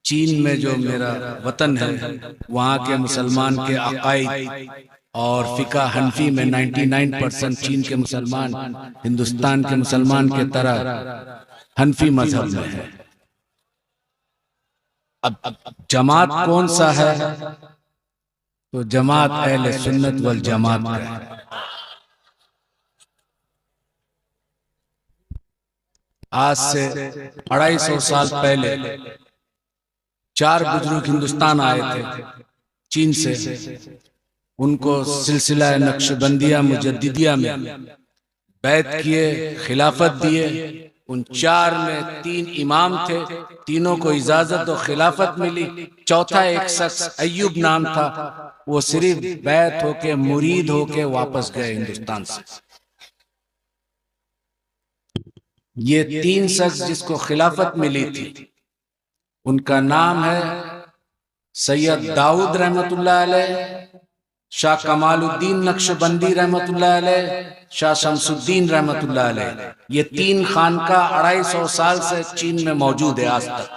चीन में जो मेरा वतन है, वहाँ के मुसलमान के अकायद और फिका हनफी में 99% चीन के मुसलमान हिंदुस्तान के मुसलमान के तरह हनफी मजहब में है। अब जमात कौन सा है? तो जमात अहले सुन्नत वल जमात का है। आज से 250 साल पहले 4 बुजुर्ग हिंदुस्तान आए थे चीन से। उनको सिलसिला नक्शबंदिया मुजद्दिदिया में बैत किए, खिलाफत दिए। उन 4 में 3 इमाम थे, तीनों को इजाजत और खिलाफत मिली। चौथा एक शख्स अय्यूब नाम था, वो सिर्फ बैत होके मुरीद होके वापस गए हिंदुस्तान से। ये 3 शख्स जिसको खिलाफत मिली थी, उनका नाम है सैयद दाऊद रहमतुल्लाह अलैह, शाह कमालुद्दीन नक्शबंदी रहमतुल्लाह अलैह, शाह शमसुद्दीन रहमतुल्लाह अलैह। ये 3 खानका 250 साल से चीन में मौजूद है आज तक।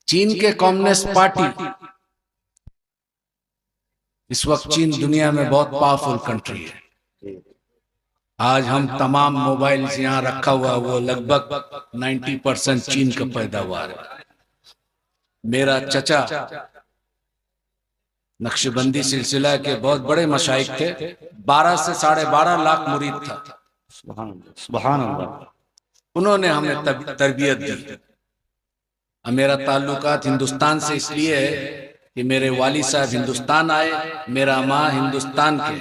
चीन के कम्युनिस्ट पार्टी इस वक्त चीन दुनिया में बहुत पावरफुल कंट्री है। आज हम तमाम मोबाइल्स यहाँ रखा हुआ, वो लगभग 90% चीन का पैदावार है। मेरा चचा नक्शबंदी सिलसिला के बहुत बड़े मशाइख थे, 12 से 12.5 लाख मुरीद था। सुभान अल्लाह। उन्होंने हमें तरबियत दी। मेरा ताल्लुकात हिंदुस्तान से इसलिए है कि मेरे वाली साहब हिंदुस्तान आए, मेरा माँ हिंदुस्तान के।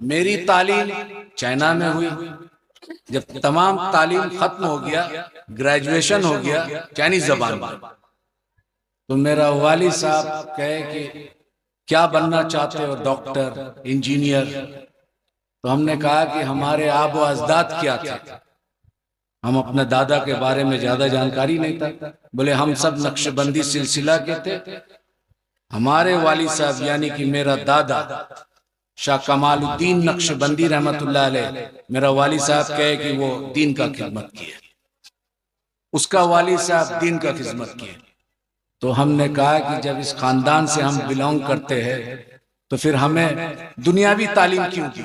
मेरी तालीम चाइना में हुई। जब तमाम तालीम खत्म हो गया, ग्रेजुएशन हो गया चाइनीज जबान में, तो मेरा वाली साहब कहे कि क्या बनना चाहते हो? Doctor, engineer. तो हमने कहा कि हमारे आबो अजदाद क्या थे। हम अपने दादा के बारे में ज्यादा जानकारी नहीं था। बोले हम सब नक्शबंदी सिलसिला के थे। हमारे वाली साहब यानी कि मेरा दादा शाह कमालुद्दीन नक्शबंदी रहमतुल्लाह अलैह, मेरा वाली साहब कहे कि वो दीन का खिदमत किए, उसका वाली साहब दीन का खिदमत किए। तो हमने कहा कि जब इस खानदान से हम बिलोंग करते हैं तो फिर हमें दुनियावी तालीम क्यों दी?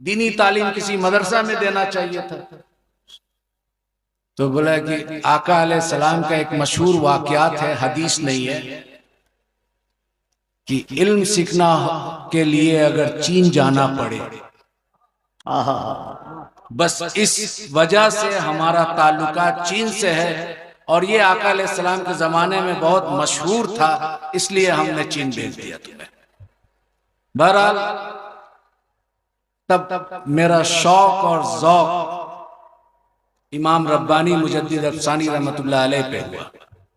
दीनी तालीम किसी मदरसा में देना चाहिए था। तो बोला कि आका अलैहिस्सलाम का एक मशहूर वाकयात है, हदीस नहीं है, कि इल्म सीखना के लिए अगर चीन जाना पड़े, बस इस वजह से हमारा ताल्लुकात चीन से है। और ये आका अलैहिस्सलाम के जमाने में बहुत मशहूर था, इसलिए हमने चीन भेज दिया तुम्हें। बहरहाल तब मेरा शौक और ज़ौक़ इमाम रब्बानी मुजद्दिद अफसानी रहमतुल्लाह अलैह पे हुआ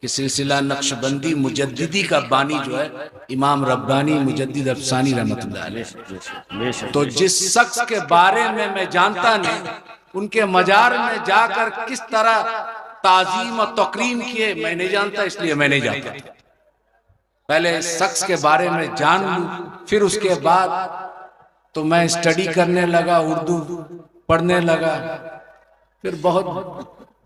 कि सिलसिला नक्शबंदी मुजद्दिदी का बानी जो है इमाम रब्बानी मुजद्दिद अफसानी रहमतुल्लाह अलैह। तो जिस शख्स के बारे में मैं जानता नहीं, उनके मजार में जाकर किस तरह ताजीम और तकरीम किए मैं नहीं जानता, इसलिए मैं नहीं जाता। पहले इस शख्स के बारे में जान लूं, फिर उसके बाद तो मैं स्टडी करने लगा, उर्दू पढ़ने लगा। फिर बहुत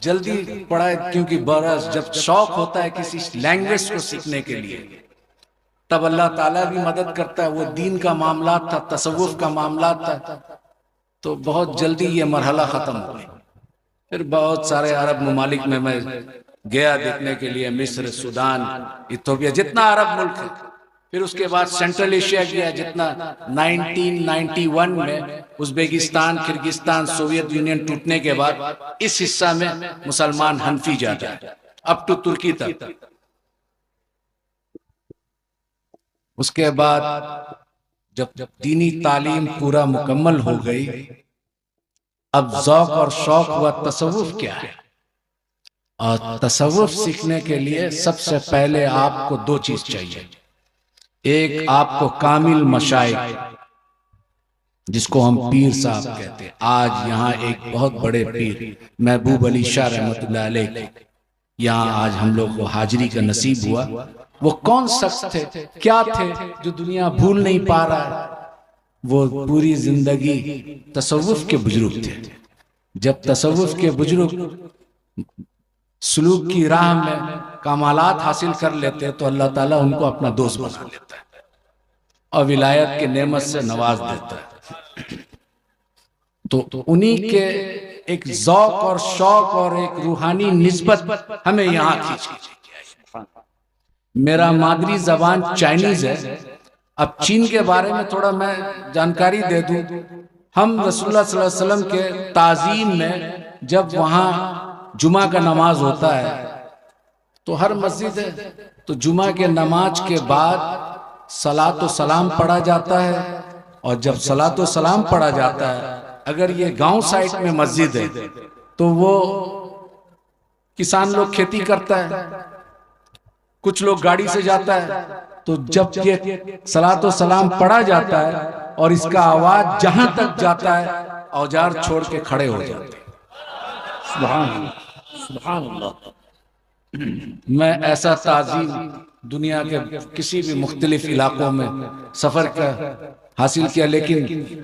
जल्दी पढ़ा, क्योंकि बरस जब शौक होता है किसी लैंग्वेज को सीखने के लिए, तब अल्लाह ताला भी मदद करता है। वो दीन का मामला था, तसव्वुफ का मामला था, तो बहुत जल्दी ये मरहला खत्म हो गया। फिर बहुत सारे अरब ममालिक में मैं गया देखने के लिए, मिस्र, सूडान, इथोपिया, जितना अरब मुल्क है। फिर उसके बाद सेंट्रल एशिया गया, जितना 1991 में उज्बेकिस्तान, किर्गिस्तान, सोवियत यूनियन टूटने के बाद इस हिस्सा में मुसलमान हनफी जाता है, अप टू तुर्की तक। उसके बाद जब दीनी तालीम पूरा मुकम्मल हो गई, अब ज़ौक़ और शौक हुआ तसव्वुफ क्या है। और तसव्वुफ सीखने के लिए सबसे पहले आपको 2 चीज चाहिए। एक आपको कामिल मशाइख, जिसको हम पीर साहब कहते हैं। आज यहाँ एक बहुत बड़े पीर महबूब अली शाह रहमतुल्लाह अलैह यहाँ आज हम लोग को हाजिरी का नसीब हुआ। वो कौन शख्स थे, क्या थे, जो दुनिया भूल नहीं पा रहा है? वो पूरी जिंदगी तसव्वुफ के बुजुर्ग थे। जब तसव्वुफ के बुजुर्ग सलूक की राह में कमालात हासिल कर लेते हैं तो अल्लाह ताला उनको अपना दोस्त बना लेता है और विलायत के नेमत से नवाज देता है। तो उन्हीं के एक ज़ौक और शौक और एक रूहानी निस्बत हमें यहाँ खींच के। मेरा मादरी जबान चाइनीज है। अब चीन के बारे में थोड़ा मैं जानकारी दे दूं। हम रसूलुल्लाह सल्लल्लाहु अलैहि वसल्लम के ताज़ीम में जब वहाँ जुमा का नमाज होता है तो हर मस्जिद है, तो जुमा के नमाज के बाद सलात व सलाम पढ़ा जाता है। और जब सलात व सलाम पढ़ा जाता है, अगर ये गांव साइड में मस्जिद है तो वो किसान लोग खेती करता है, कुछ लोग गाड़ी से जाता है, तो जब ये सलात व सलाम पढ़ा जाता है और इसका आवाज जहां तक जाता है औजार छोड़ के खड़े हो जाते हैं। सुभान अल्लाह, सुभान अल्लाह। मैं ऐसा ताज़ीम दुनिया के किसी भी मुख्तलिफ इलाकों में सफर का हासिल किया लेकिन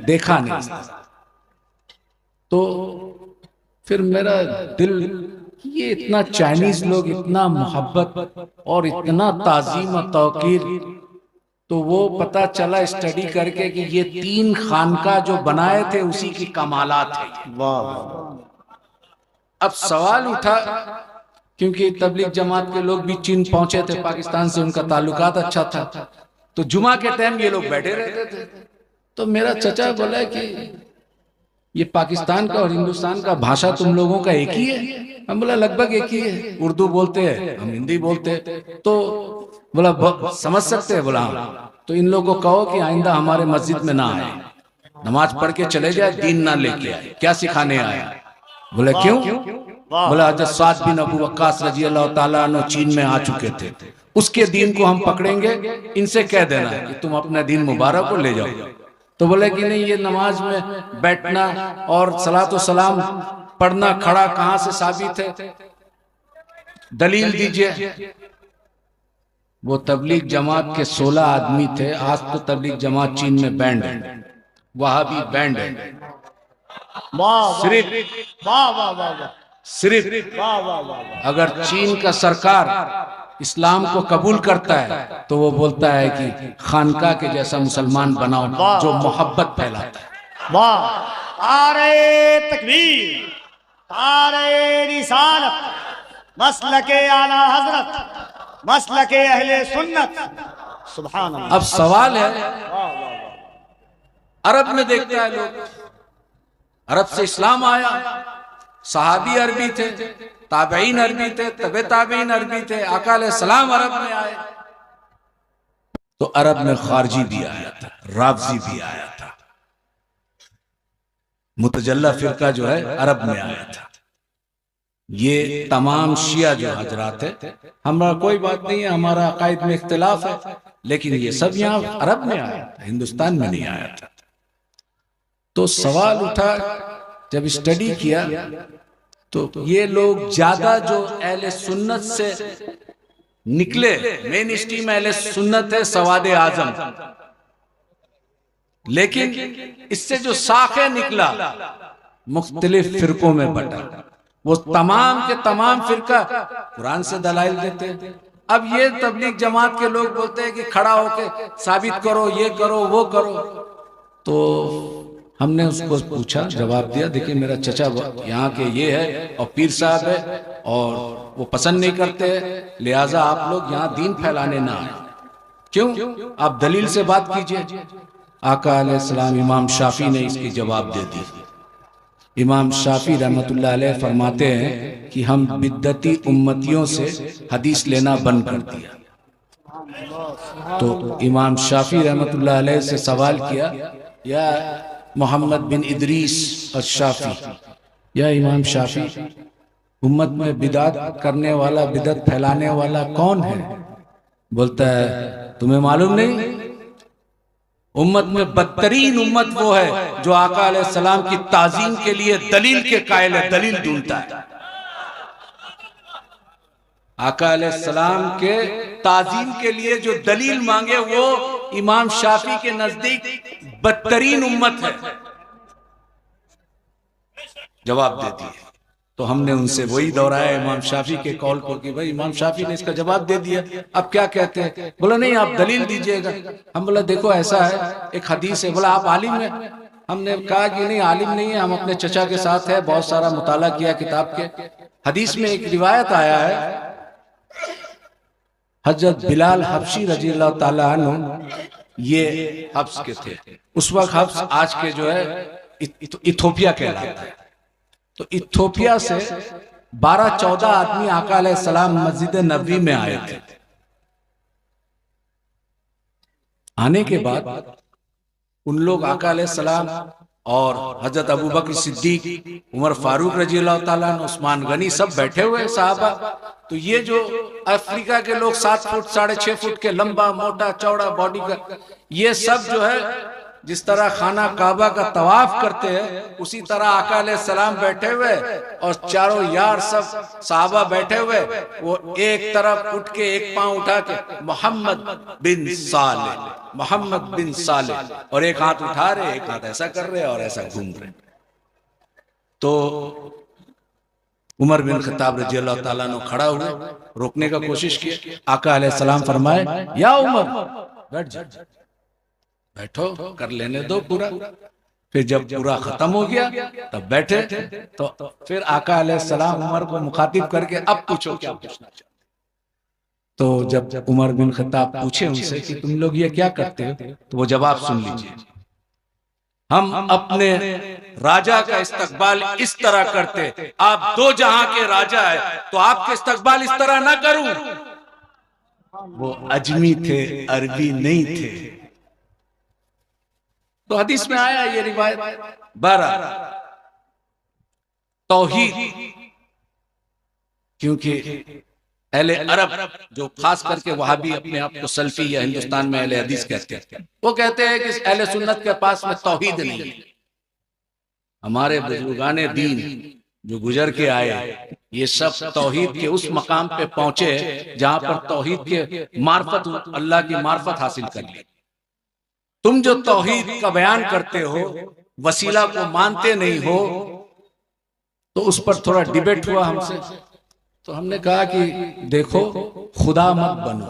देखा नहीं। तो फिर मेरा दिल, ये इतना चाइनीज लोग इतना मोहब्बत और इतना ताज़ीम और तौकीर, तो वो पता चला स्टडी करके कि ये 3 खानका जो बनाए थे उसी की कमालात है। अब सवाल उठा, क्योंकि तबलीग जमात के लोग भी चीन पहुंचे थे, पाकिस्तान से उनका ताल्लुकात अच्छा था, तो जुमा के टाइम ये लोग बैठे रहते थे। तो मेरा चचा बोला कि ये पाकिस्तान का और हिंदुस्तान का भाषा तुम लोगों का एक ही है? हम बोला लगभग एक ही है, उर्दू बोलते हैं, हम हिंदी बोलते हैं। तो बोला समझ सकते हैं? बोला हाँ। तो इन लोगों को कहो कि आइंदा हमारे मस्जिद में ना आए, नमाज पढ़ के चले जाए, दीन ना लेके आए। क्या सिखाने आया? बोले क्यों? बोला हज़रत साद बिन अबू वक्कास रजी अल्लाह ताला अन्हु चीन में आ चुके थे, उसके दीन को हम पकड़ेंगे, इनसे कह देना कि तुम अपना दीन मुबारक को ले जाओ। तो बोले कि नहीं, ये नमाज में बैठना और सलात व सलाम पढ़ना खड़ा कहां से साबित है? दलील दीजिए। वो तबलीग जमात के 16 आदमी थे। आज तो तबलीग जमात चीन में बैंड है, वहाबी बैंड है। सिर्फ अगर चीन का सरकार इस्लाम को कबूल करता है तो वो बोलता है कि खानका के जैसा मुसलमान बनाओ जो मोहब्बत फैलाता है। वाह, नारे तकबीर, नारे रिसालत, मसलके आला हजरत, मसलके अहले सुन्नत। सुभान अल्लाह। अब सवाल है, अरब में देखता है लोग, अरब से इस्लाम आया, सहाबी अरबी थे, ताबईन अरबी थे, तबे ताबईन अरबी थे, आका अलैहिस्सलाम अरब में आए। तो अरब में खारजी भी आया था, राफजी भी आया था, मुतजल्ला फिरका जो है अरब में आया था। ये तमाम शिया जो हजरात है, हमारा कोई बात नहीं है, हमारा अकायद में इख्तिलाफ है, लेकिन ये सब यहाँ अरब में आया था, हिंदुस्तान में नहीं आया था। तो सवाल उठा, जब स्टडी किया तो ये लोग ज्यादा जो अहले सुन्नत से निकले, मेन स्ट्रीम अहले सुन्नत है, सवाद आजम, लेकिन इससे जो साखे निकला मुख्तलिफ फिरकों में बटा। वो तमाम के तमाम फिरका कुरान से दलाइल देते हैं। अब ये तबलीग जमात के लोग बोलते हैं कि खड़ा होके साबित करो, ये करो, वो करो। तो हमने उसको पूछा, जवाब दिया, देखिए मेरा चचा यहाँ के ये है और पीर साहब है और वो पसंद नहीं करते, लिहाजा आप लोग यहाँ दीन फैलाने ना आए। क्यों? आप दलील से बात कीजिए। आका अलैहिस्सलाम इमाम शाफी ने इसकी जवाब दे दी। इमाम शाफी रहमतुल्लाह अलैह फरमाते हैं कि हम बिद्दती उम्मतियों से हदीस लेना बंद कर दिया। तो इमाम शाफी रहमतुल्लाह अलैह से सवाल किया, या मोहम्मद बिन इदरीस अश-शाफी, या इमाम शाफी, उम्मत में बिदात करने वाला, बिदत फैलाने वाला कौन है? बोलता है तुम्हें मालूम नहीं? उम्मत में बदतरीन उम्मत वो है जो आका अलैहिस्सलाम की ताजीम के लिए दलील के कायल है, दलील ढूंढता है। आका अलैहिस्सलाम के ताजीम के लिए जो दलील मांगे वो इमाम शाफी के नजदीक बदतरीन उम्मत है। जवाब देती है। तो हमने उनसे वही दोहराया इमाम शाफी के कौल को कि भाई इमाम शाफी ने इसका जवाब दे दिया, अब क्या कहते हैं? बोला नहीं आप दलील दीजिएगा। हम बोला देखो ऐसा है, एक हदीस है। बोला आप आलिम हैं? हमने कहा कि नहीं आलिम नहीं है, हम अपने चचा के साथ है, बहुत सारा मुताला किया किताब के। हदीस में एक रिवायत आया है, हजरत बिलाल हबशी रजी अल्लाह ताला अन्हु ये हब्स के थे। उस वक्त हब्स आज के जो है इथोपिया कहलाता है। तो इथोपिया से 12-14 आदमी आका अलैहिस्सलाम मस्जिद नबवी में आए थे। आने के बाद उन लोग आका अलैहिस्सलाम और हजरत अबू बकर सिद्दीक, उमर फारूक रजी अल्लाह ताला अन्हु, उस्मान गनी सब बैठे हुए साहबा। तो ये जो अफ्रीका के लोग 7 फुट 6.5 फुट के लंबा मोटा चौड़ा बॉडी का, ये सब जो है जिस तरह खाना काबा का तवाफ करते हैं उसी तरह आका अलैहिस्सलाम बैठे हुए और चारों यार सब साहबा बैठे हुए। वो एक तरफ उठ के एक पांव उठा के मोहम्मद बिन साले, मोहम्मद बिन साले, और एक हाथ उठा रहे, एक हाथ ऐसा कर रहे और ऐसा घूम रहे। तो उमर बिन खत्ताब रजी अल्लाह ताला ने खड़ा हुए, रोकने का कोशिश किया। आका अलैहिस्सलाम फरमाए या उमर बैठ जा, बैठो, कर लेने दो पूरा। फिर जब पूरा खत्म हो गया तब बैठे। तो फिर आका अलैहिस्सलाम उमर को मुखातिब करके अब पूछो क्या पूछना चाहते। तो जब उमर बिन खत्ताब पूछे उनसे कि तुम लोग ये क्या करते हो, तो वो जवाब सुन लीजिए, हम अपने राजा का इस्तकबाल इस तरह करते, आप 2 जहां के राजा है तो आपके इस्तकबाल इस तरह ना करूं। वो अजमी थे, अरबी नहीं थे। तो हदीस में आया ये रिवायत। 12 तौहीद, क्योंकि अहले अरब जो खास करके वहाबी अपने आप को सल्फी या हिंदुस्तान में अहले हदीस कहते हैं, वो कहते हैं कि अहले सुन्नत के पास में तौहीद नहीं है। हमारे बुजुर्गाने दीन जो गुजर के आए ये सब तौहीद के उस मकाम पे पहुंचे जहां पर तौहीद के मार्फत, अल्लाह की मार्फत हासिल कर ली। तुम जो तौहीद का बयान करते हो, वसीला को मानते नहीं हो, तो उस पर थोड़ा डिबेट हुआ हमसे। तो हमने कहा कि देखो खुदा मत बनो।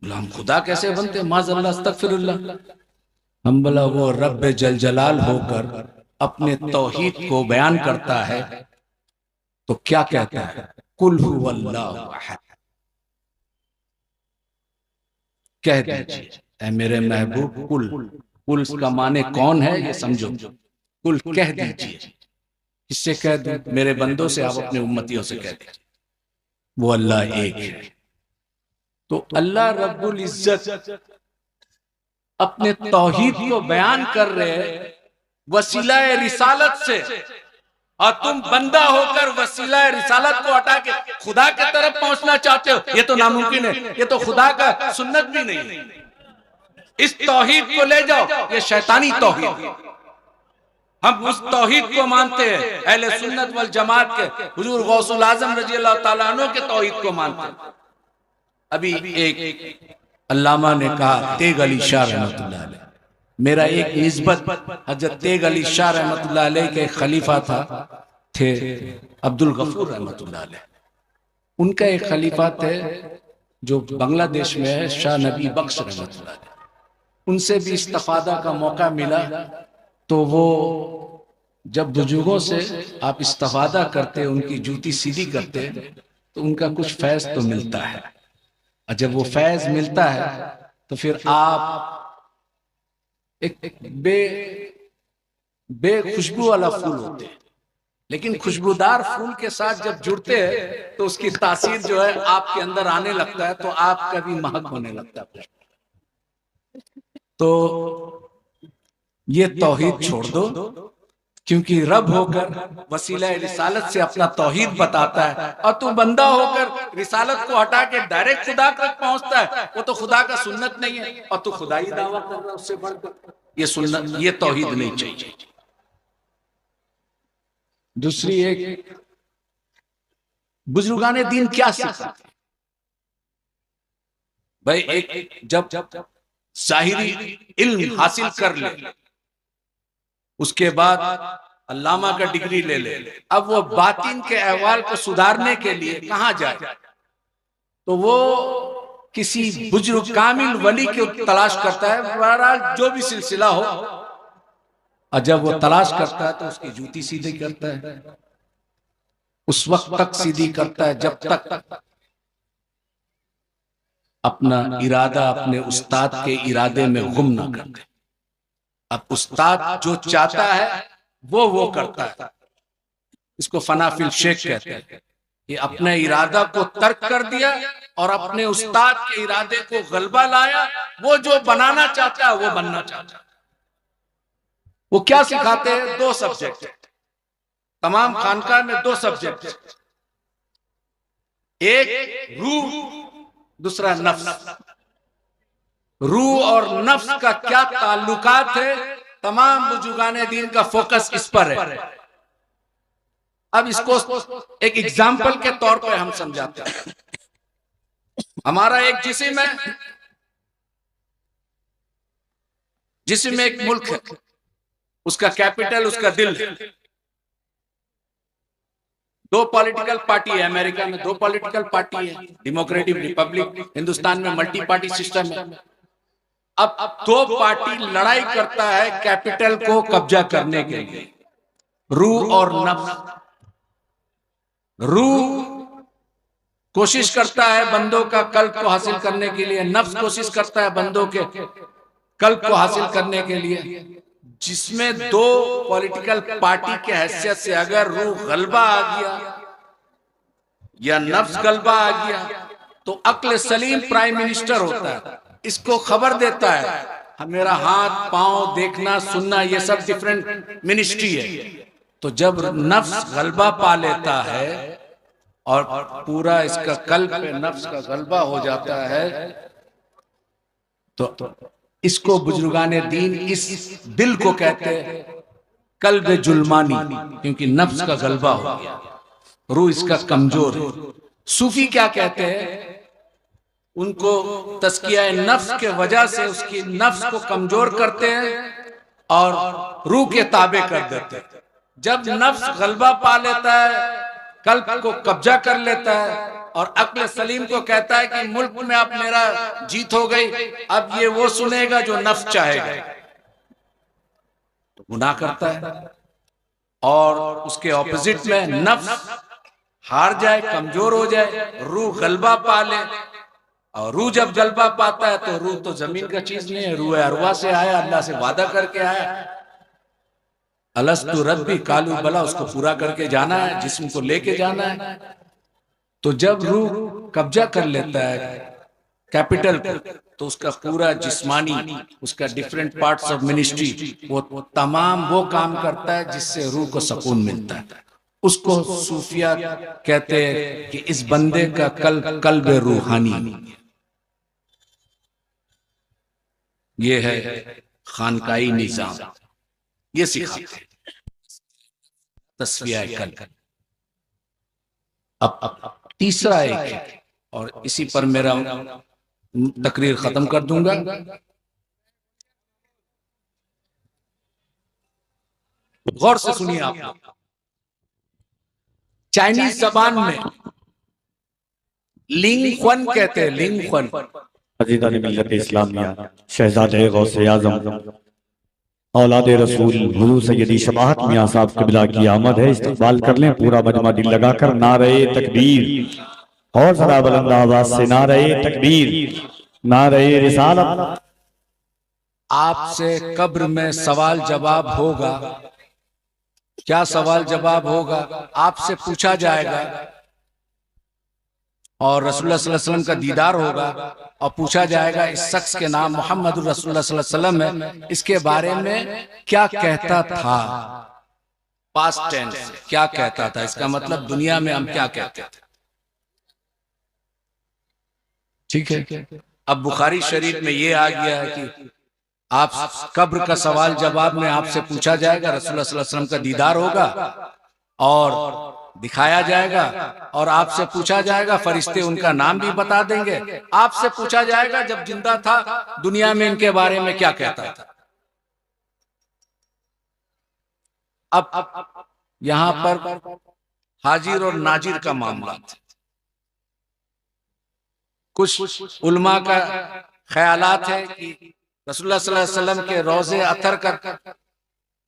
हम खुदा कैसे बनते, माज़अल्लाह अस्तगफिरुल्लाह। हम बोला वो रब्बे जल जलाल होकर अपने तौहीद को बयान करता है तो क्या कहता है, कुल हुवल्लाहु अहद, कह दीजिए ऐ मेरे महबूब कुल। कुल का माने कौन है ये समझो, कुल कह दीजिए। किससे कह दूं? मेरे बंदों से, आप अपने उम्मतियों से कह दीजिए वो अल्लाह एक है। तो अल्लाह रब्बुल इज्जत अपने तौहीद को बयान कर रहे वसीला रिसालत से, और तुम बंदा होकर वसीला रिसालत को हटा के खुदा की तरफ पहुंचना चाहते हो। ये तो नामुमकिन है, ये तो खुदा का सुन्नत भी नहीं है। इस तौहीद को ले जाओ, ये शैतानी तौहीद। हम उस तौहीद को मानते हैं, अहले सुन्नत वल जमात के हुजूर गौसुल आजम रजी अल्लाह ताला अन्हु के तौहीद को मानते हैं। अभी एक अल्लामा ने कहा, तेग अली शाह रहमतुल्लाह अलैह, मेरा एक निस्बत हजरत तेग अली शाह रहमतुल्लाह अलैह के खलीफा थे अब्दुल गफूर रहमतुल्लाह अलैह। उनका एक खलीफा थे जो बांग्लादेश में है, शाह नबी बख्श रहमतुल्लाह अलैह। उनसे भी इस्तिफादा का मौका मिला। तो वो जब बुजुर्गों से आप इस्तिफादा करते, उनकी जूती सीधी करते, तो उनका कुछ फैज तो मिलता है। और जब वो फैज मिलता है तो फिर आप एक बेखुशबू वाला फूल होते हैं, लेकिन खुशबूदार फूल के साथ जब जुड़ते हैं तो उसकी तासीर जो है आपके अंदर आने लगता है, तो आपका भी महक होने लगता है। तो ये तौहीद छोड़ दो, क्योंकि रब होकर वसीला रिसालत से अपना तौहीद बताता है, और तू बंदा होकर रिसालत को हटा के डायरेक्ट खुदा तक पहुंचता है। वो तो खुदा का सुन्नत नहीं है और तू खुदाई दावा कर रहा है उससे बढ़कर। ये सुन्नत, ये तौहीद नहीं चाहिए। दूसरी एक बुजुर्गाने दीन क्या सिखाते भाई, एक जब जाहिरी इल्म हासिल कर ले, उसके बाद अल्लामा का डिग्री ले ले, अब वो बातिन के अहवाल को सुधारने के लिए कहाँ जाए? तो वो किसी बुजुर्ग कामिल वली की तलाश करता है। बहरहाल जो भी सिलसिला हो, और जब वो तलाश करता है तो उसकी जूती सीधी करता है, उस वक्त तक सीधी करता है जब तक अपना इरादा अपने उस्ताद के इरादे में गुम ना कर दे। अब उस्ताद जो चाहता है वो करता है। इसको फना फिल शेख कहते हैं कि अपने इरादा को तर्क कर दिया और अपने उस्ताद के इरादे को गलबा लाया। वो जो बनाना चाहता है वो बनना चाहता है। वो क्या सिखाते हैं? 2 सब्जेक्ट, तमाम खानकाह में 2 सब्जेक्ट, एक रूह, दूसरा नफ्स। रूह और नफ्स का क्या ताल्लुकात है, तमाम बुजुर्गाने दीन का फोकस इस पर है। अब इसको एक एग्जाम्पल के तौर पे हम समझाते हैं। हमारा एक जिस्म है, जिस्म में एक मुल्क है, उसका कैपिटल उसका दिल है। 2 पॉलिटिकल पार्टी है अमेरिका में, 2 पॉलिटिकल पार्टी है, डेमोक्रेटिक रिपब्लिक। हिंदुस्तान में मल्टी पार्टी सिस्टम है। अब 2 पार्टी लड़ाई करता है कैपिटल को कब्जा करने के लिए, रूह और नफ्स। रूह कोशिश करता है बंदों का कल्ब को हासिल करने के लिए, नफ्स कोशिश करता है बंदों के कल्ब को हासिल करने के लिए। जिसमें 2 पॉलिटिकल पार्टी के हैसियत से अगर रूह गलबा आ गया या नफ्स गलबा आ गया तो अक्ल सलीम प्राइम मिनिस्टर होता है, इसको खबर देता है मेरा हाथ पांव देखना सुनना ये सब डिफरेंट मिनिस्ट्री है। तो जब नफ्स गलबा पा लेता है और पूरा इसका कल्ब पे नफ्स का गलबा हो जाता है तो इसको बुजुर्गाने दीन इस दिल को कहते हैं कल्ब जुल्मानी, क्योंकि नफ्स का गलबा हो गया, रूह इसका कमजोर है। सूफी क्या कहते हैं? उनको तस्किया नफ्स के वजह से उसकी नफ्स को कमजोर करते हैं और रूह के ताबे कर देते हैं। जब नफ्स गलबा पा लेता है, कल्ब को कब्जा कर लेता है और अक्ल सलीम को कहता है कि मुल्क में अब मेरा जीत हो गई, अब ये वो सुनेगा जो नफ्स चाहेगा, तो गुनाह करता है। और उसके ऑपोजिट में नफ्स हार जाए, कमजोर हो जाए, रूह गलबा पा ले। और रूह जब गलबा पाता है तो रूह तो जमीन का चीज नहीं है, रूह अरवा से आया, अल्लाह से वादा करके आया, अलस्तु रब्बी कालू बला, उसको पूरा करके जाना है, जिस्म को लेके जाना है। तो जब रूह कब्जा कर लेता है कैपिटल को तो उसका पूरा जिस्मानी, उसका डिफरेंट पार्ट्स ऑफ मिनिस्ट्री, वो तमाम वो काम करता है जिससे रूह को सुकून मिलता है। उसको सूफिया कहते हैं कि इस बंदे का कल्ब रूहानी। ये है खानकाई निजाम, ये सिखाते हैं तस्फिया कल्ब। अब तीसरा एक है और इसी पर मेरा तकरीर खत्म कर दूंगा। गौर से सुनिए आप। चाइनीज जबान में लिंग ख्वन कहते हैं, लिंग ख्वन। अज़ीज़ान मिल्लत इस्लामिया, शहज़ादे गौसे आज़म औलादे रसूल हुज़ूर सैयदी शबाहत मियां साहब क़िबला की आमद है। इस्तक़बाल कर लें पूरा मजमा दिल लगाकर। नारे तकबीर, और ज़रा बुलंद आवाज़ से नारे तकबीर, नारे रिसालत। आपसे कब्र में सवाल जवाब होगा। क्या सवाल जवाब होगा? आपसे पूछा जाएगा और रसूलुल्लाह सल्लल्लाहु अलैहि वसल्लम का दीदार होगा और पूछा जाएगा इस शख्स के नाम मोहम्मद रसूलुल्लाह सल्लल्लाहु अलैहि वसल्लम है, इसके बारे में क्या कहता था? पास्ट टेंस, क्या कहता था, इसका मतलब दुनिया में हम क्या कहते थे। ठीक है। अब बुखारी शरीफ में ये आ गया है कि आप कब्र का सवाल जवाब में आपसे पूछा जाएगा, रसूलुल्लाह सल्लल्लाहु अलैहि वसल्लम का दीदार होगा और दिखाया जाएगा और आपसे पूछा जाएगा, फरिश्ते उनका नाम भी बता देंगे। आपसे पूछा जाएगा जब जिंदा था दुनिया में इनके बारे में क्या कहता था। अब यहां पर हाजिर और नाजिर का मामला था। कुछ उलमा का ख्यालात है कि रसूलुल्लाह सल्लल्लाहु अलैहि वसल्लम के रोजे अतर का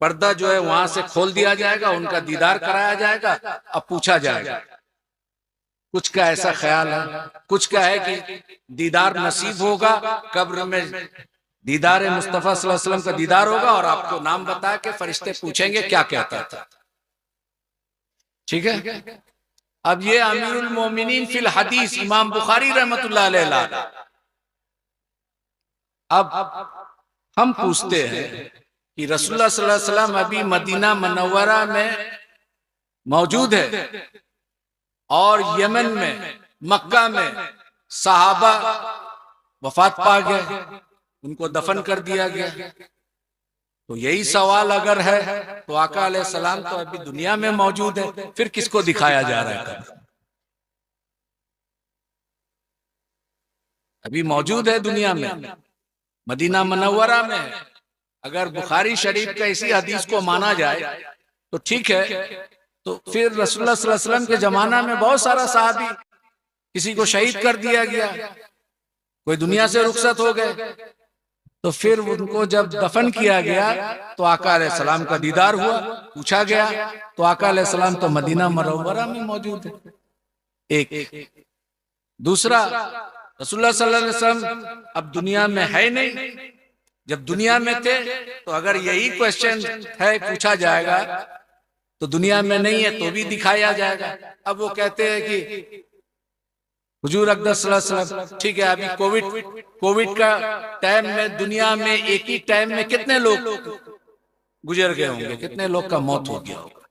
पर्दा जो है वहां से खोल दिया जाएगा, उनका दीदार कराया जाएगा, अब पूछा जाएगा। कुछ का ऐसा ख्याल है, कुछ का है कि दीदार नसीब होगा, कब्र में दीदार मुस्तफा सल्लल्लाहु अलैहि वसल्लम का दीदार होगा और आपको नाम बता के फरिश्ते पूछेंगे क्या कहता था। ठीक है। अब ये अमीरुल मोमिनीन फिल हदीस इमाम बुखारी रहमतुल्लाह अलैह, अब हम पूछते हैं कि रसूलुल्लाह सल्लल्लाहु अलैहि वसल्लम अभी मदीना मुनव्वरा में मौजूद है और यमन में, मक्का में सहाबा वफात पा गए, उनको दफन कर दिया गया। तो यही सवाल अगर है तो आका अलैहिस्सलाम तो अभी दुनिया में मौजूद है, फिर किसको दिखाया जा रहा है? अभी मौजूद है दुनिया में, मदीना मुनव्वरा में। अगर बुखारी शरीफ का इसी हदीस को माना जाए तो ठीक है, तो फिर रसूलुल्लाह सल्लल्लाहु अलैहि वसल्लम के जमाना में बहुत सारा सहाबी, किसी को शहीद कर दिया गया, कोई दुनिया से रुखसत हो गए, तो फिर उनको जब दफन किया गया तो आका अलैहिस्सलाम का दीदार हुआ, पूछा गया तो आका अलैहिस्सलाम तो मदीना मुनव्वरा में मौजूद है। एक दूसरा, रसूलुल्लाह सल्लल्लाहु अलैहि वसल्लम अब दुनिया में है नहीं, जब दुनिया में थे तो अगर यही क्वेश्चन है पूछा जाएगा तो दुनिया में नहीं है तो भी दिखाया जाएगा। अब वो कहते हैं कि हुजूर अक़दस सल्लल्लाहु अलैहि वसल्लम, ठीक है, अभी कोविड का टाइम में दुनिया में एक ही टाइम में कितने लोग गुजर गए होंगे, कितने लोग का मौत हो गया होगा।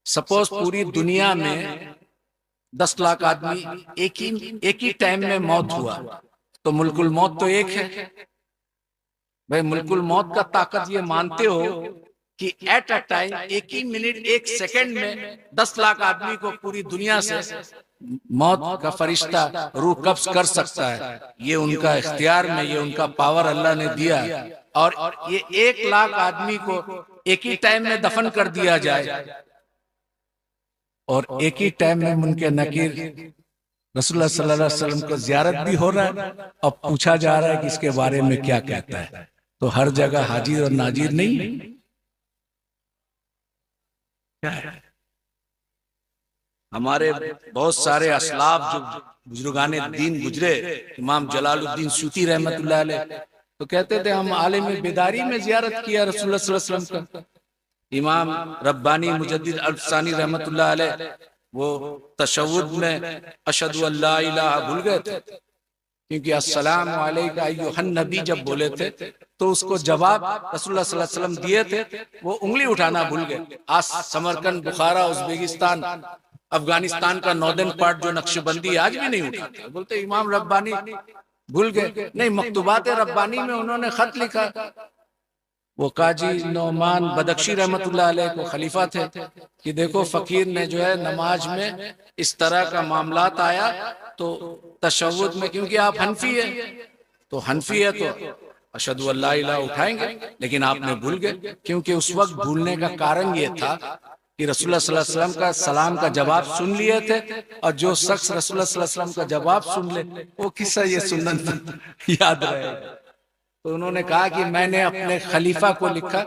सपोज पूरी दुनिया में 10 लाख आदमी एक ही टाइम में मौत हुआ, तो मुल्कुल मौत तो एक है। भाई मुल्कुल मौत का ताकत ये मानते हो कि एट अ टाइम, एक ही मिनट, एक सेकंड में 10 लाख आदमी को पूरी दुनिया से मौत का फरिश्ता रूह कब्ज कर सकता है। ये उनका इख्तियार में, ये उनका पावर अल्लाह ने दिया। और ये 1 लाख आदमी को एक ही टाइम में दफन कर दिया जाए और एक ही टाइम में मुनकर नकीर रसूलुल्लाह सल्लल्लाहु अलैहि वसल्लम को जियारत भी हो रहा है और पूछा जा रहा है कि इसके बारे में क्या कहता है। तो हर जगह हाजिर और नाजिर नहीं क्या है? हमारे बहुत सारे असलाफ जो बुजुर्गाने दीन गुजरे, इमाम जलालुद्दीन सूती रहमतुल्लाह अलैह, तो कहते थे हम आलिम बेदारी में जियारत किया रसूलुल्लाह सल्लल्लाहु अलैहि वसल्लम का। इमाम रब्बानी मुजद्दिद अल्फसानी रहमतुल्लाह अलैह वो तशव्वुद में अशहदु अल्ला इलाहा भूल गए थे, क्योंकि अस्सलामु अलैका अय्युहन नबी जब बोले थे तो उसको जवाब रसूलुल्लाह सल्लल्लाहु अलैहि वसल्लम दिए थे, वो उंगली उठाना भूल गए। आज समरकंद, बुखारा, उज्बेकिस्तान, अफगानिस्तान का नॉर्दर्न पार्ट जो नक्शबंदी आज भी नहीं उठाते, बोलते इमाम रब्बानी भूल गए। नहीं, मकतूबात रब्बानी में उन्होंने खत लिखा। वो काजी नौमान बदख्शी रहमतुल्लाह अलैह को खलीफा थे कि देखो फकीर ने जो है नमाज में इस तरह का मामलात आया, तो तशव्वुद में, क्योंकि आप हनफी है तो हनफी है तो अशहदु अल्ला इलाहा उठाएंगे, लेकिन आपने भूल गए। क्योंकि उस वक्त भूलने का कारण ये था कि रसूलुल्लाह सल्लल्लाहु अलैहि वसल्लम का सलाम का जवाब सुन लिए थे, और जो शख्स रसूलुल्लाह सल्लल्लाहु अलैहि वसल्लम का जवाब सुन ले वो किस्सा ये सुन्नत याद रहे। तो उन्होंने कहा कि मैंने अपने खलीफा को लिखा,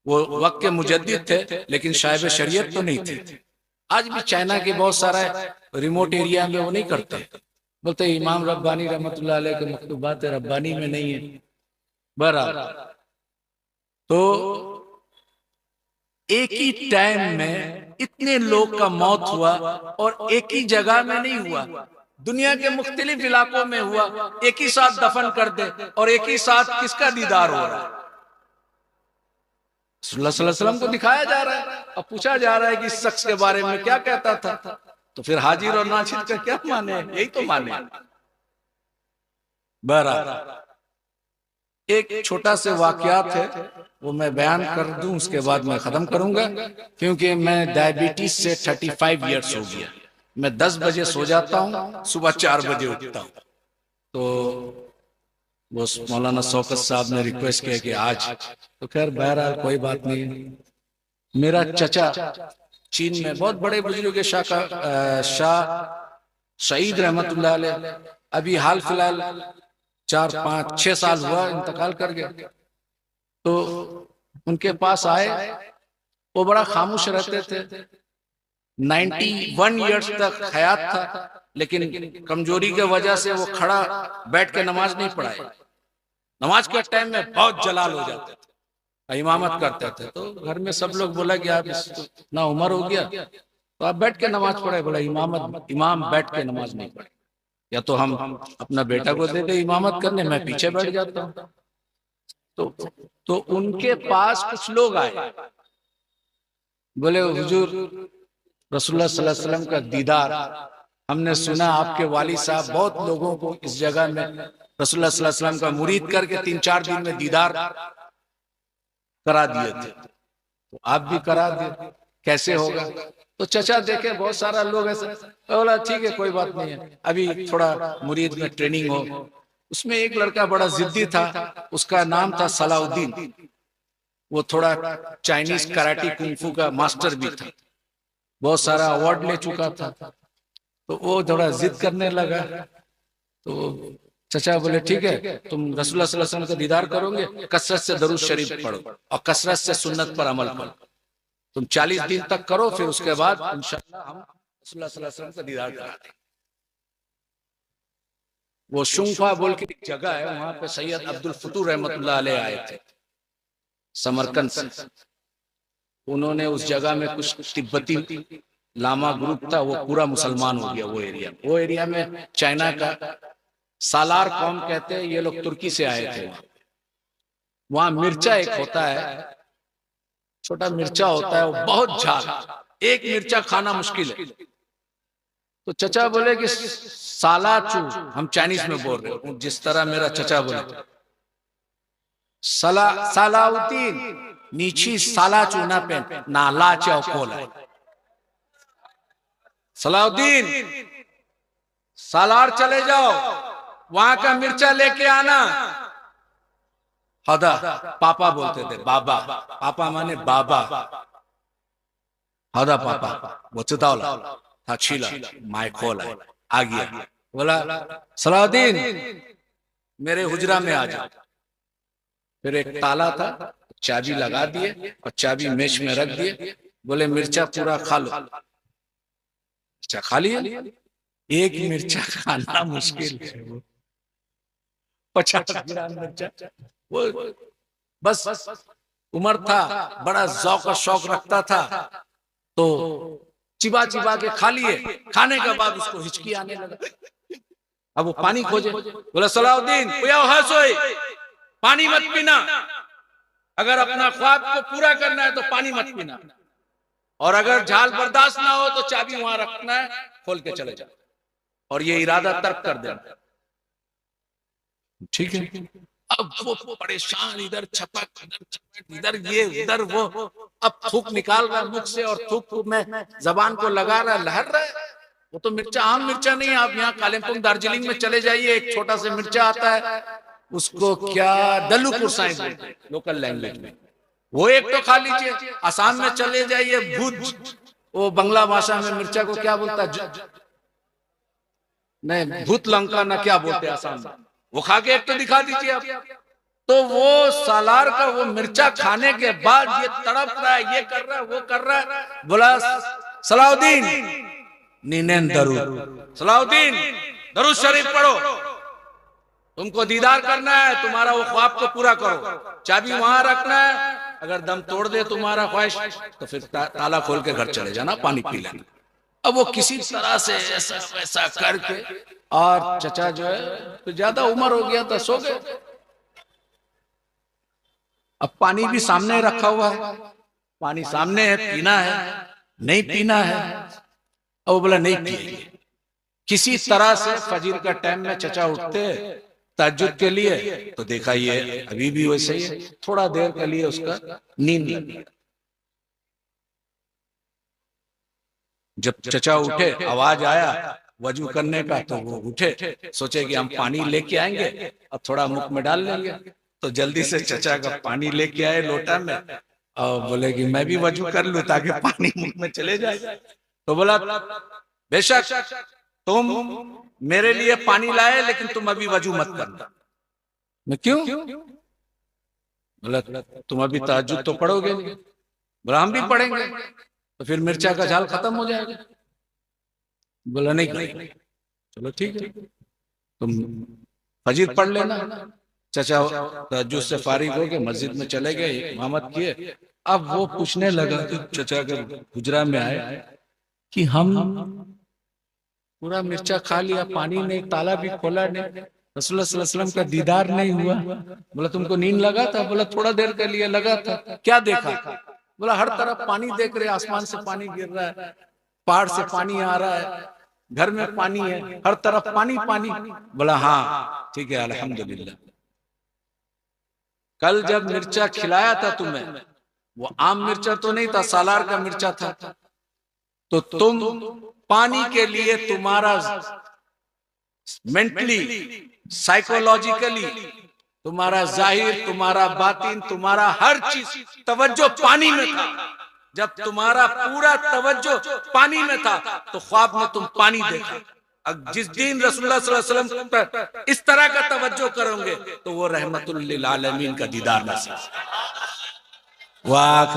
वो वक्त के मुजद्दिद थे लेकिन साहिब शरीयत तो नहीं थे। आज भी चाइना के बहुत सारा रिमोट एरिया में वो नहीं करते, बोलते इमाम रब्बानी रहमतुल्लाह अलैह के मकतूबात रब्बानी में नहीं है। बराबर, तो एक ही टाइम में इतने लोग का मौत हुआ और एक ही जगह में नहीं हुआ, दुनिया के मुख्तलिफ इलाकों में हुआ, एक ही साथ दफन कर दे और एक ही साथ किसका दीदार हो रहा है? रसूलुल्लाह सल्लल्लाहु अलैहि वसल्लम को दिखाया जा रहा है और पूछा जा रहा है कि इस शख्स के बारे में क्या कहता था। तो फिर हाजिर और नाजिर का क्या माने? यही तो माने। बहरहाल एक छोटा से वाकयात है, वो मैं बयान कर दूं, उसके बाद मैं खत्म करूंगा, क्योंकि मैं डायबिटीज से 35 इयर्स हो गया। मैं 10 बजे सो जाता हूँ, सुबह 4 बजे उठता हूँ। तो वो मौलाना शौकत साहब ने रिक्वेस्ट किया कि आज, तो खैर बहरहाल कोई बात नहीं, मेरा चचा चीन में बहुत बड़े बुजुर्ग के शाह शहीद रहमतुल्लाह अलैह, अभी हाल फिलहाल 4 5 6 साल हुआ इंतकाल कर गए। तो उनके पास आए, वो बड़ा खामोश रहते थे, 91 ईयर्स तक हयात था, लेकिन कमजोरी के वजह से वो खड़ा बैठ के नमाज नहीं पढ़ाए। नमाज के टाइम में बहुत जलाल हो जाते थे, इमामत करते थे। तो घर में सब लोग बोला कि आप इतना उम्र हो गया तो आप बैठ के नमाज पढ़े। बोला इमाम बैठ के नमाज नहीं पढ़े, या तो हम अपना बेटा को दे दे इमामत करने, मैं पीछे बैठ जाता हूँ। तो उनके पास कुछ लोग आए, बोले हुजूर रसूलुल्लाह सल्लल्लाहु अलैहि वसल्लम का दीदार, हमने सुना आपके वाली साहब बहुत लोगों को इस जगह में रसूलुल्लाह सल्लल्लाहु अलैहि वसल्लम का मुरीद करके 3 4 दिन में दीदार करा दिए थे, तो आप भी करा दिए, कैसे होगा? तो चचा देखे बहुत सारा लोग ऐसे, बोला ठीक है कोई बात नहीं है, अभी थोड़ा मुरीद में ट्रेनिंग हो। उसमें एक लड़का बड़ा जिद्दी था, उसका नाम था सलाउद्दीन। वो थोड़ा चाइनीज कराटे कुंफू का मास्टर भी था, बहुत सारा अवार्ड ले चुका था। तो वो थोड़ा जिद करने लगा। तो चचा बोले ठीक है, तुम रसूलुल्लाह सल्लल्लाहु अलैहि वसल्लम का दीदार करोगे, कसरत से दरूद शरीफ पढ़ो और कसरत से सुन्नत पर अमल करो। तुम 40 दिन तक करो, फिर उसके बाद इंशाअल्लाह हम रसूलुल्लाह सल्लल्लाहु अलैहि वसल्लम का दीदार करा देंगे। वो शुंफा बोल के एक जगह है, वहां पे सैयद अब्दुल फतूह रहमतुल्लाह अलैह आए थे समरकंद से। उन्होंने उस जगह में कुछ तिब्बती लामा ग्रुप था, वो पूरा मुसलमान हो गया। वो एरिया में चाइना का सालार कौम कहते हैं, ये लोग तुर्की से आए थे। वहां मिर्चा एक होता है, छोटा मिर्चा होता है, वो बहुत झाग, एक मिर्चा खाना मुश्किल है। तो चचा बोले कि सालाचू, हम चाइनीज में बोल रहे हो, जिस तरह मेरा चचा बोले सलाउद्दीन नीची सालाचू ना पे नाला चौकोला। सलाउद्दीन सालार चले जाओ, वहां का मिर्चा लेके आना। हदा पापा बोलते थे, बाबा, पापा माने बाबा, हदा पापा वो चितावला था, छीला माय खोला आ गया। बोला सलाउद्दीन मेरे हुजरा में आ जा। फिर एक ताला था, चाबी लगा दिए और चाबी मेज में रख दिए। बोले मिर्चा पूरा खा लो। मिर्चा खा लिया, एक मिर्चा खाना मुश्किल है, वो 50 ग्राम मिर्चा। वो बस उम्र था, बड़ा जौक और शौक रखता था, तो चिबा चिबा के खा लिए। खाने के बाद उसको हिचकी आने लगा। अब वो पानी खोजे। बोला सलाउद्दीन पानी मत पीना, अगर अपना ख्वाब को पूरा करना है तो पानी मत पीना, और अगर झाल बर्दाश्त ना हो तो चाबी वहां रखना है, खोल के चले जाओ, और ये इरादा तर्क कर देना। ठीक है। अब वो परेशान, इधर छपक इधर ये उधर वो, अब थूक निकाल रहा है मुख से, और थूक में जबान को लगा रहा है, लहर रहा है। वो तो मिर्चा आम मिर्चा नहीं है। आप यहाँ कालिम्पोंग दार्जिलिंग में चले जाइए, एक छोटा सा मिर्चा आता है, उसको क्या दल्लू साइंस लोकल लैंग्वेज में, वो एक तो खा लीजिए। आसाम में चले जाइए, भूत, वो बंगला भाषा में मिर्चा को क्या बोलता है, नहीं भूत लंका ना क्या बोलते हैं आसाम में, वो खा के एक तो दिखा दीजिए आप। तो वो सालार का वो मिर्चा खाने के बाद ये तड़प रहा है, ये कर रहा है, वो कर रहा है। बोला सलाउद्दीन नीनेन दरूद, सलाउद्दीन दरूद शरीफ पढ़ो, तुमको दीदार करना है, तुम्हारा वो ख्वाब को पूरा करो, चाबी वहां रखना है। अगर दम तोड़ दे तुम्हारा ख्वाहिश तो फिर ताला खोल के घर चले जाना, पानी पी लेना। अब वो किसी तरह से ऐसा वैसा करके, और चचा जो है तो ज्यादा उम्र हो गया था, सो गए। अब पानी भी सामने रखा हुआ है, पानी सामने है, पीना है नहीं पीना है। अब वो बोला नहीं पिएंगे। किसी तरह से फजर का टाइम में चचा उठते तहज्जुद के लिए, तो देखा ये अभी भी वैसे ही है, थोड़ा देर के लिए उसका नींद लगी। जब चचा उठे, आवाज आया वजू करने का, तो वो उठे, सोचे कि हम पानी लेके आएंगे और थोड़ा मुख में डाल लेंगे। तो जल्दी से चचा का पानी लेके आए लोटा में, और बोले कि मैं भी वजू कर लूं ताकि पानी मुंह में चले जाए। तो बोला बेशक तुम मेरे लिए पानी लाए, लेकिन तुम अभी वजू मत करना। मैं क्यों? बोला तुम अभी तहज्जुद तो पढ़ोगे नहीं। बोला हम भी पढ़ेंगे, तो फिर मिर्चा का झाल खत्म हो जाएगा। बोला नहीं, चलो ठीक है, तुम फजीर पढ़ लेना। चाचा तहज्जुद से फारिग हो गए, मस्जिद में चले गए, इमामत किए। अब वो पूछने लगा, तो चाचा अगर हुजरा में आए कि हम पूरा मिर्चा खा लिया, पानी नहीं, ताला भी खोला नहीं, रसूलुल्लाह सल्लल्लाहु अलैहि वसल्लम का दीदार नहीं हुआ। बोला तुमको नींद लगा था? बोला थोड़ा देर के लिए लगा था। क्या देखा? बोला हर तरफ पानी देख रहे, आसमान से पानी गिर रहा है, पहाड़ से पानी आ रहा है, घर में पानी है, हर तरफ पानी पानी। बोला हाँ ठीक है, अल्हम्दुलिल्लाह। कल जब मिर्चा खिलाया था तुम्हें, वो आम मिर्चा तो नहीं था, सालार का मिर्चा था। तो तुम पानी के लिए तुम्हारा मेंटली, साइकोलॉजिकली, तुम्हारा जाहिर, तुम्हारा बातिन, तुम्हारा हर चीज तवज्जो पानी में था। जब तुम्हारा पूरा तवज्जो पानी में था तो ख्वाब में तुम पानी देखा। अब जिस दिन रसूलुल्लाह सल्लल्लाहु अलैहि वसल्लम पर इस तरह का तवज्जो करोगे तो वो रहमतुल लिल आलमीन का दीदार नसीब। वाह।